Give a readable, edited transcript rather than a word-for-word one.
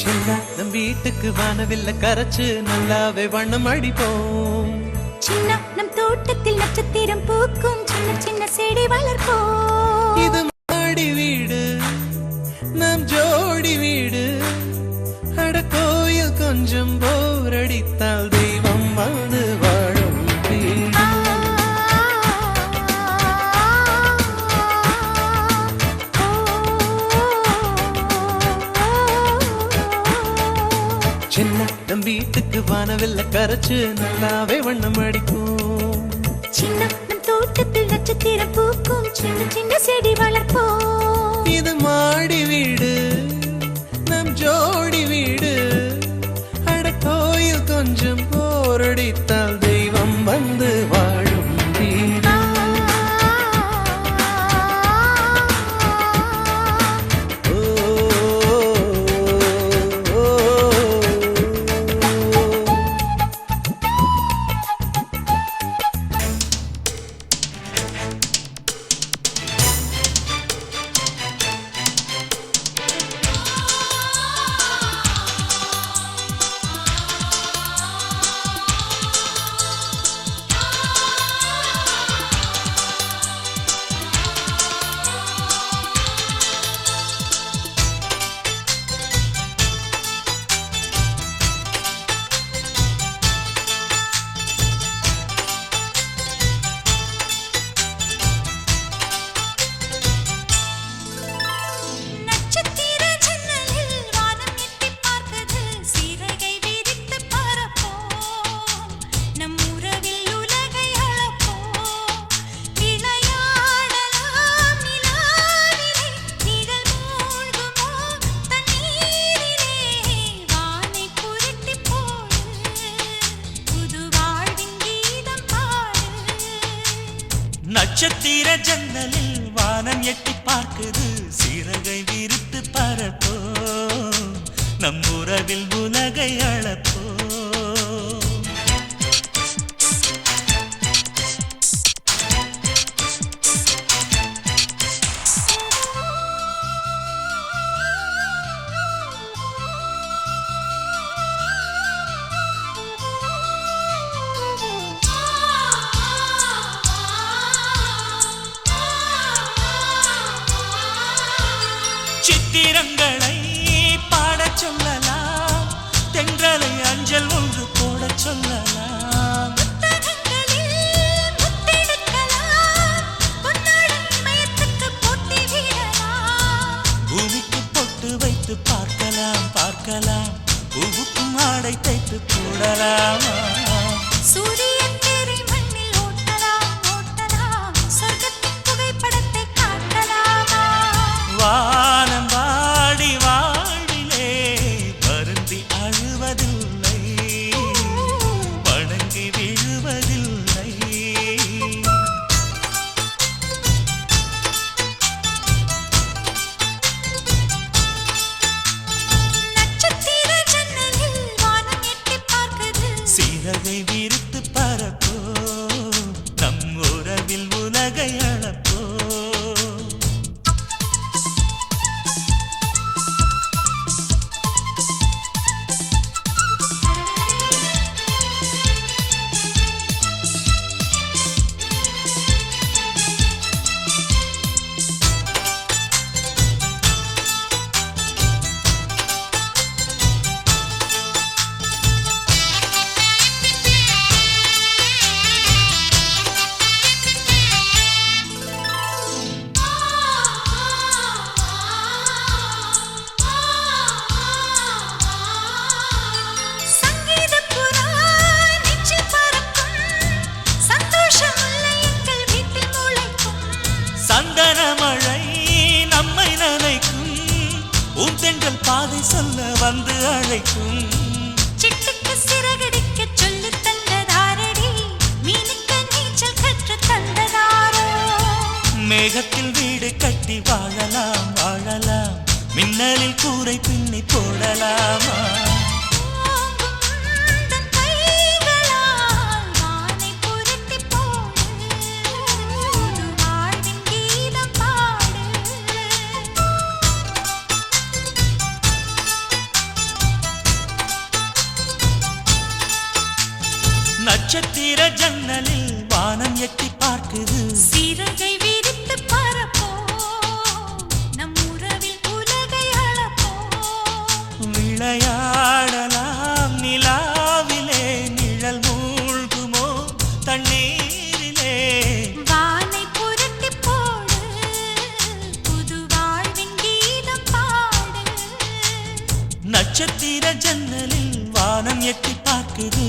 சின்ன நம் வீட்டுக்கு வானவில்ல கரைச்சு நல்லாவே வண்ணம் அடிப்போம். சின்ன நம் தோட்டத்தில் நட்சத்திரம் பூக்கும் சின்ன சின்ன செடி வளர்ப்போம். இது மாடி வீடு நம் ஜோடி வீடு. அட கோயில் கொஞ்சம் போர் அடித்தால் தெய்வம் வந்து வாழும் வீடு. சின்ன நம் வீட்டுக்கு வானவில்ல கரைச்சு நல்லாவே வண்ணம் அடிப்போம். சின்ன நம் தோட்டத்தில் நட்சத்திரம் பூக்கும் சின்ன சின்ன செடி வளர்ப்போம். இது மாடி வீடு நம் ஜோடி வீடு. அட கோயில் கொஞ்சம் போரடித்தால் தெய்வம் வந்து வாழும் வீடு. நட்சத்திர ஜன்னலில் வானம் எட்டி பார்க்குது சிறகை விரித்து பறப்போ நம் உறவில் உலகை அளப்போ. சித்திரங்களை பாடச் சொல்லலாம், தென்றலை அஞ்சல் ஒன்று போடச் சொல்லலாம். பூமிக்கு பொட்டு வைத்து பார்க்கலாம் பார்க்கலாம், பூவுக்கும் ஆடை தைத்து போடலாமா. சூரியன் தேரை மண்ணில் ஓட்டலாம் ஓட்டலாம், சொர்க்கத்தின் புகைப்படத்தை காட்டலாமா. வானம் வாடி வாழ்விலே வருந்தி அழுவதில்லை, வணங்கி விழுவதில்லை. நட்சத்திர ஜன்னலில் வானம் எட்டி பார்க்குது சிறகை விரித்து பறப்போ நம் உறவில் உலகை அளப்போ. சந்தனமழை நம்மை நனைக்கும், பூந்தென்றல் பாதை சொல்ல வந்து அழைக்கும். சிட்டுக்கு சிறகடிக்க சொல்லி தந்ததாரடி, மீனுக்கு நீச்சல் கற்று தந்ததாரோ. மேகத்தில் வீடு கட்டி வாழலாம் வாழலாம், மின்னலில் கூரை பின்னி போடலாமா. நட்சத்திர ஜன்னலில் வானம் எட்டி பார்க்குது. சிறகை விரித்து பறப்போம் நம் உறவில் உலகை அளப்போம். விளையாடலாம் நிலாவிலே நிழல் மூழ்குமோ தண்ணீரிலே. வானை புரட்டி போடு புது வாழ்வின் கீதம் பாடு. நட்சத்திர ஜன்னலில் வானம் எட்டி பார்க்குது.